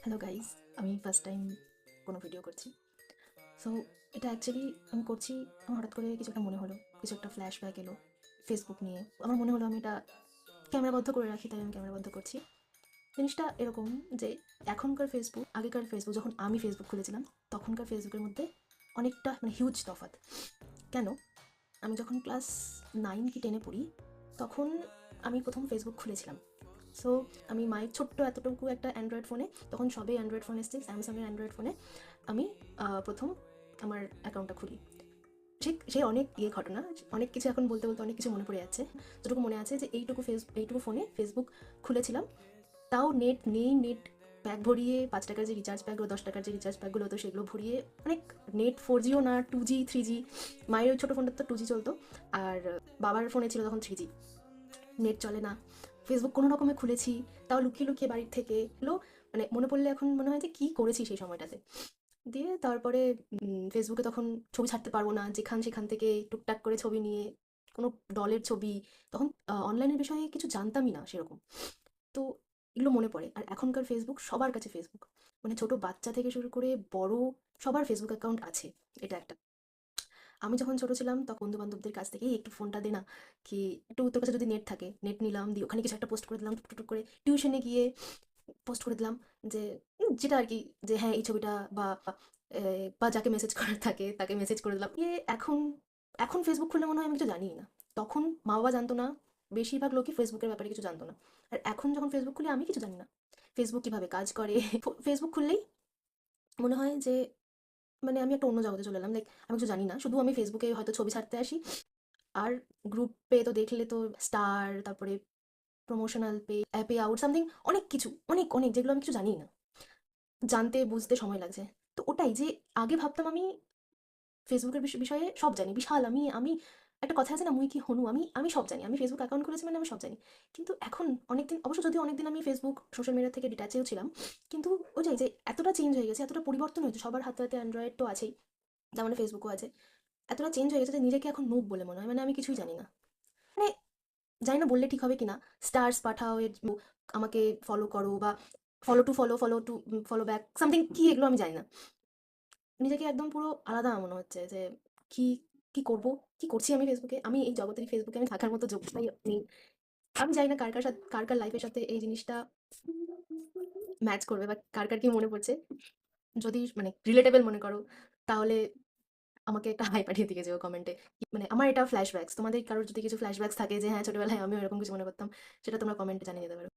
Hello guys, আমি first time কোনো video করছি। সো এটা অ্যাকচুয়ালি আমি করছি, আমার হঠাৎ করে কিছু একটা মনে হলো, কিছু একটা ফ্ল্যাশব্যাক এলো ফেসবুক নিয়ে। আমার মনে হলো আমি এটা ক্যামেরাবদ্ধ করে রাখি, তাই আমি ক্যামেরাবদ্ধ করছি। জিনিসটা এরকম যে এখনকার ফেসবুক, আগেকার ফেসবুক, যখন আমি ফেসবুক খুলেছিলাম তখনকার ফেসবুকের মধ্যে অনেকটা হিউজ তফাৎ। কেন? আমি যখন ক্লাস 9 কি 10-এ পড়ি, তখন আমি প্রথম ফেসবুক খুলেছিলাম। সো আমি মায়ের ছোট্ট এতটুকু একটা অ্যান্ড্রয়েড ফোনে, তখন সবেই অ্যান্ড্রয়েড ফোন এসছে, স্যামসাংয়ের অ্যান্ড্রয়েড ফোনে আমি প্রথম আমার অ্যাকাউন্টটা খুলি। ঠিক সেই অনেক ঘটনা, অনেক কিছু এখন বলতে বলতে অনেক কিছু মনে পড়ে যাচ্ছে। যতটুকু মনে আছে যে এইটুকু ফোনে ফেসবুক খুলেছিলাম, তাও নেট নেই। নেট প্যাক ভরিয়ে 5 টাকার যে রিচার্জ প্যাকগুলো, 10 টাকার যে রিচার্জ প্যাকগুলো হতো সেগুলো ভরিয়ে, অনেক নেট 4Gও না, 2G 3G। মায়ের ওই ছোটো ফোনটা তো 2G চলতো, আর বাবার ফোনে ছিল তখন 3G। নেট চলে না, ফেসবুক কোনো রকমে খুলেছি, তাও লুকিয়ে লুকিয়ে বাড়ির থেকে এগুলো। মনে পড়লে এখন মনে হয় যে কী করেছি সেই সময়টাতে। দিয়ে তারপরে ফেসবুকে তখন ছবি ছাড়তে পারবো না, সেখান থেকে টুকটাক করে ছবি নিয়ে কোনো ডলের ছবি। তখন অনলাইনের বিষয়ে কিছু জানতামই না সেরকম। তো এগুলো মনে পড়ে। আর এখনকার ফেসবুক, সবার কাছে ফেসবুক, ছোট বাচ্চা থেকে শুরু করে বড়, সবার ফেসবুক অ্যাকাউন্ট আছে। এটা একটা, আমি যখন ছোট ছিলাম তখন বন্ধু বান্ধবদের কাছ থেকে, "এই একটু ফোনটা দে না, কি একটু তোর কাছে যদি নেট থাকে।" নেট নিলাম, দিয়ে ওখানে কিছু একটা পোস্ট করে দিলাম, টুক টুক করে টিউশনে গিয়ে পোস্ট করে দিলাম যে যেটা আর কি, যে হ্যাঁ এই ছবিটা, বা এ, বা যাকে মেসেজ করার থাকে তাকে মেসেজ করে দিলাম। এখন এখন ফেসবুক খুললে মনে হয় আমি কিছু জানিই না। তখন মা বাবা জানতো না, বেশিরভাগ লোকই ফেসবুকের ব্যাপারে কিছু জানতো না। আর এখন যখন ফেসবুক খুলি আমি কিছু জানি না ফেসবুক কিভাবে কাজ করে। ফেসবুক খুললেই মনে হয় যে আমি একটা অন্য জগতে চলে এলাম। লাইক আমি কিছু জানি না, শুধু আমি ফেসবুকে হয়তো ছবি ছাড়তে আসি। আর গ্রুপে তো দেখলে তো স্টার, তারপরে প্রমোশনাল পে আউট সামথিং, অনেক কিছু, অনেক অনেক যেগুলো আমি কিছু জানি না, জানতে বুঝতে সময় লাগছে। তো ওটাই যে আগে ভাবতাম আমি ফেসবুকের বিষয়ে সব জানি, বিশাল আমি আমি একটা কথা আছে না, মুই কি হনু, আমি আমি সব জানি, আমি ফেসবুক অ্যাকাউন্ট করেছি আমি সব জানি। কিন্তু এখন অনেকদিন, অবশ্য যদি অনেকদিন আমি ফেসবুক সোশ্যাল মিডিয়া থেকে ডিট্যাচেও ছিলাম, কিন্তু ওই যে এতটা চেঞ্জ হয়ে গেছে, এতটা পরিবর্তন হয়েছে, সবার হাতে হাতে অ্যান্ড্রয়েড তো আছেই, তার মানে ফেসবুকও আছে। এতটা চেঞ্জ হয়ে গেছে যে নিজেকে এখন নুব বলে মনে হয়, আমি কিছুই জানি না। মানে জানি না বললে ঠিক হবে কিনা, স্টার্স পাঠাও, আমাকে ফলো করো, বা follow to follow back something, কি এগুলো আমি জানি না। নিজেকে একদম পুরো আলাদা মনে হচ্ছে যে কি কি করব, কি করছি আমি ফেসবুকে, আমি এই জগতের ফেসবুকে আমি থাকার মতো যোগ্যতাই নেই। আমি জানি না কার কার সাথে, কার কার লাইফের সাথে এই জিনিসটা ম্যাচ করবে, বা কার কার কি মনে পড়ছে। যদি রিলেটেবল মনে করো, তাহলে আমাকে একটা হাই পাঠিয়ে দিয়ে যেও কমেন্টে। আমার এটা ফ্ল্যাশব্যাকস, তোমাদের কারোর যদি কিছু ফ্ল্যাশব্যাকস থাকে যে হ্যাঁ ছোটবেলায় আমিও এরকম কিছু মনে করতাম, সেটা তোমরা কমেন্টে জানিয়ে দিতে পারো।